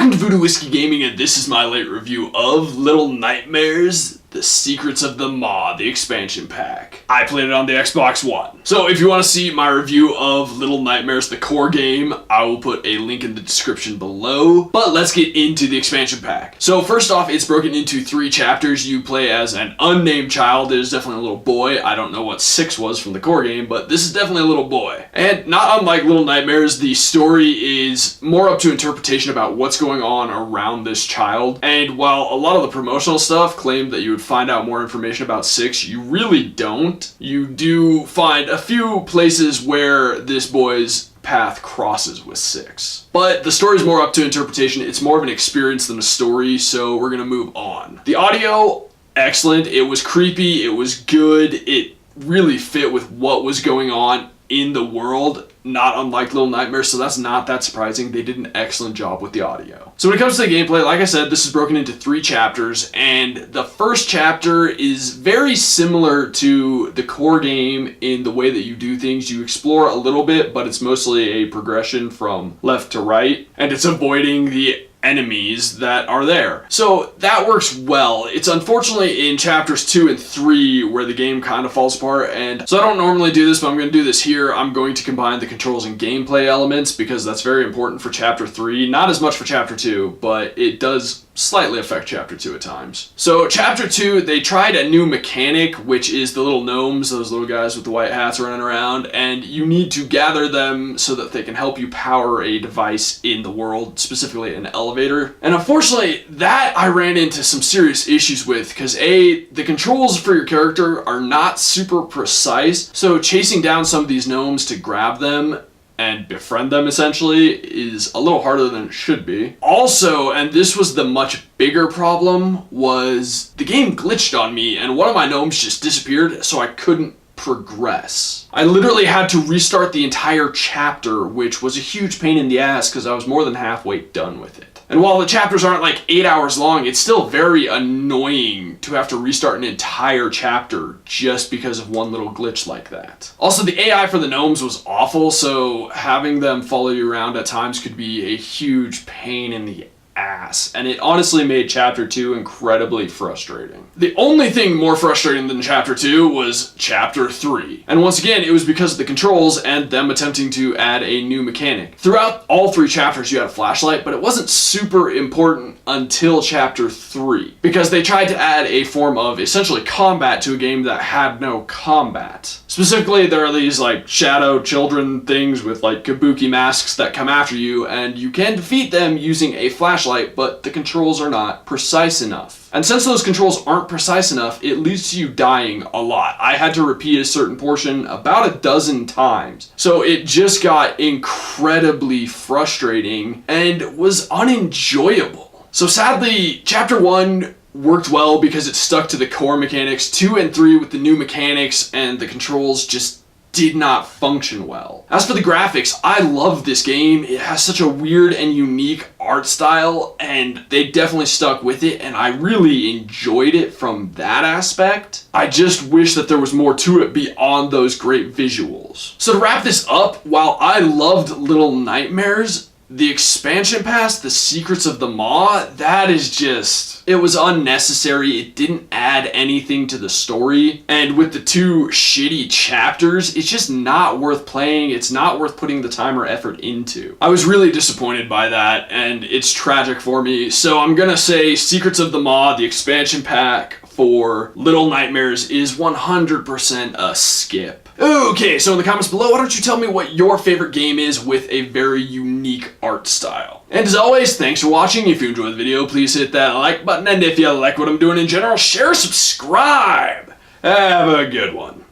Welcome to Voodoo Whiskey Gaming, and this is my late review of Little Nightmares: The Secrets of the Maw, the expansion pack. I played it on the Xbox One. So if you want to see my review of Little Nightmares, the core game, I will put a link in the description below. But let's get into the expansion pack. So first off, it's broken into 3 chapters. You play as an unnamed child. It is definitely a little boy. I don't know what 6 was from the core game, but this is definitely a little boy. And not unlike Little Nightmares, the story is more up to interpretation about what's going on around this child. And while a lot of the promotional stuff claimed that you would find out more information about 6, you really don't. You do find a few places where this boy's path crosses with 6. But the story is more up to interpretation. It's more of an experience than a story, so we're gonna move on. The audio, excellent. It was creepy, it was good, it really fit with what was going on in the world, not unlike Little Nightmares, so that's not that surprising. They did an excellent job with the audio. So when it comes to the gameplay, like I said, this is broken into 3 chapters, and the first chapter is very similar to the core game in the way that you do things. You explore a little bit, but it's mostly a progression from left to right, and it's avoiding the enemies that are there. So that works well. It's unfortunately in chapters 2 and 3 where the game kind of falls apart, and so I don't normally do this, but I'm going to do this here. I'm going to combine the controls and gameplay elements because that's very important for chapter 3. Not as much for chapter 2, but it does slightly affect chapter 2 at times. So chapter 2, they tried a new mechanic, which is the little gnomes, those little guys with the white hats running around, and you need to gather them so that they can help you power a device in the world, specifically an elevator. And unfortunately, that I ran into some serious issues with, because the controls for your character are not super precise, so chasing down some of these gnomes to grab them and befriend them essentially is a little harder than it should be. Also, and this was the much bigger problem, was the game glitched on me and one of my gnomes just disappeared, so I couldn't progress. I literally had to restart the entire chapter, which was a huge pain in the ass because I was more than halfway done with it. And while the chapters aren't like 8 hours long, it's still very annoying to have to restart an entire chapter just because of one little glitch like that. Also, the AI for the gnomes was awful, so having them follow you around at times could be a huge pain in the ass, and it honestly made chapter 2 incredibly frustrating. The only thing more frustrating than chapter 2 was chapter 3. And once again, it was because of the controls and them attempting to add a new mechanic. Throughout all 3 chapters you had a flashlight, but it wasn't super important until chapter 3, because they tried to add a form of essentially combat to a game that had no combat. Specifically, there are these like shadow children things with like kabuki masks that come after you, and you can defeat them using a flashlight, but the controls are not precise enough. And since those controls aren't precise enough, it leads to you dying a lot. I had to repeat a certain portion about a dozen times. So it just got incredibly frustrating and was unenjoyable. So sadly, chapter 1 worked well because it stuck to the core mechanics. 2 and 3 with the new mechanics and the controls just did not function well. As for the graphics, I love this game. It has such a weird and unique art style, and they definitely stuck with it, and I really enjoyed it from that aspect. I just wish that there was more to it beyond those great visuals. So to wrap this up, while I loved Little Nightmares, the expansion pass, The Secrets of the Maw, that is just, it was unnecessary. It didn't add anything to the story. And with the 2 shitty chapters, it's just not worth playing. It's not worth putting the time or effort into. I was really disappointed by that, and it's tragic for me. So I'm gonna say Secrets of the Maw, the expansion pack for Little Nightmares, is 100% a skip. Okay, so in the comments below, why don't you tell me what your favorite game is with a very unique art style. And as always, thanks for watching. If you enjoyed the video, please hit that like button, and if you like what I'm doing in general, share, subscribe. Have a good one.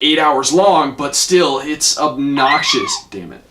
8 hours long, but still, it's obnoxious. Damn it.